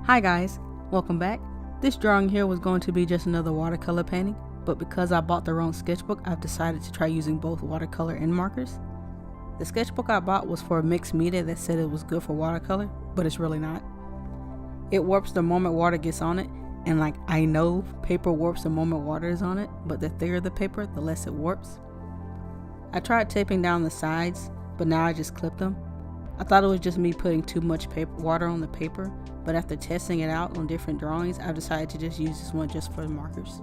Hi guys, welcome back. This drawing here was going to be just another watercolor painting, but because I bought the wrong sketchbook, I've decided to try using both watercolor and markers. The sketchbook I bought was for mixed media that said it was good for watercolor, but it's really not. It warps the moment water gets on it, and I know paper warps the moment water is on it, but the thicker the paper, the less it warps. I tried taping down the sides, but now I just clipped them. I thought it was just me putting too much water on the paper, but after testing it out on different drawings, I've decided to just use this one just for the markers.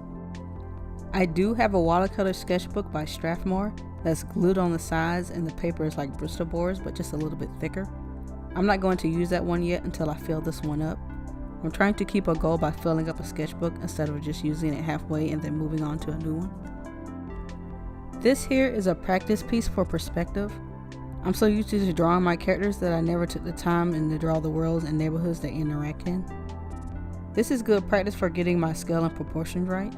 I do have a watercolor sketchbook by Strathmore that's glued on the sides, and the paper is like Bristol boards but just a little bit thicker. I'm not going to use that one yet until I fill this one up. I'm trying to keep a goal by filling up a sketchbook instead of just using it halfway and then moving on to a new one. This here is a practice piece for perspective. I'm so used to just drawing my characters that I never took the time to draw the worlds and neighborhoods they interact in. This is good practice for getting my scale and proportions right.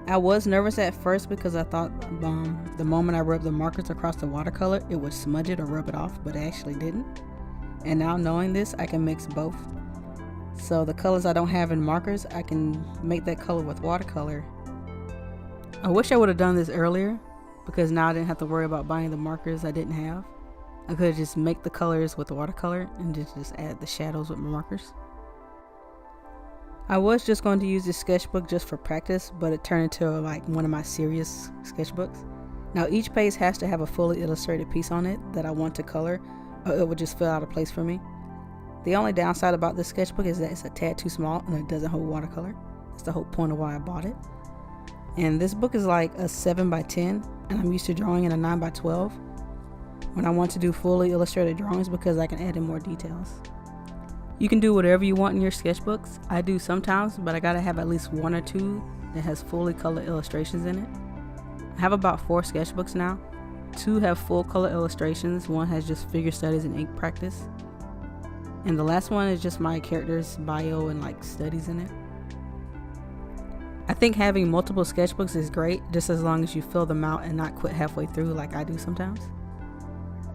I was nervous at first because I thought the moment I rubbed the markers across the watercolor it would smudge it or rub it off, but it actually didn't. And now knowing this, I can mix both. So the colors I don't have in markers, I can make that color with watercolor. I wish I would have done this earlier, because now I didn't have to worry about buying the markers I didn't have. I could just make the colors with the watercolor and just add the shadows with my markers. I was just going to use this sketchbook just for practice, but it turned into one of my serious sketchbooks. Now each page has to have a fully illustrated piece on it that I want to color, or it would just fill out of place for me. The only downside about this sketchbook is that it's a tad too small and it doesn't hold watercolor. That's the whole point of why I bought it. And this book is like a 7x10, and I'm used to drawing in a 9x12 when I want to do fully illustrated drawings because I can add in more details. You can do whatever you want in your sketchbooks. I do sometimes, but I gotta have at least one or two that has fully colored illustrations in it. I have about 4 sketchbooks now. 2 have full color illustrations, 1 has just figure studies and ink practice, and the last one is just my character's bio and studies in it. I think having multiple sketchbooks is great, just as long as you fill them out and not quit halfway through like I do sometimes.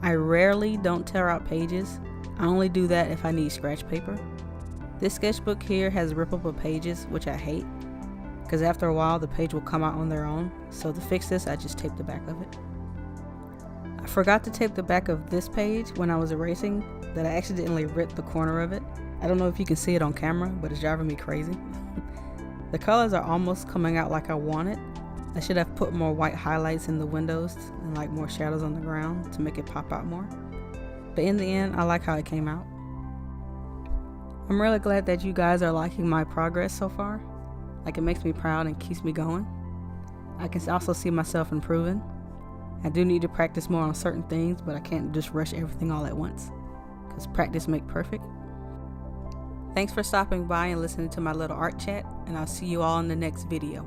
I rarely don't tear out pages. I only do that if I need scratch paper. This sketchbook here has rippable pages, which I hate, because after a while the page will come out on their own. So to fix this, I just tape the back of it. I forgot to tape the back of this page when I was erasing, that I accidentally ripped the corner of it. I don't know if you can see it on camera, but it's driving me crazy. The colors are almost coming out like I wanted. I should have put more white highlights in the windows and more shadows on the ground to make it pop out more. But in the end, I like how it came out. I'm really glad that you guys are liking my progress so far. It makes me proud and keeps me going. I can also see myself improving. I do need to practice more on certain things, but I can't just rush everything all at once, because practice makes perfect. Thanks for stopping by and listening to my little art chat, and I'll see you all in the next video.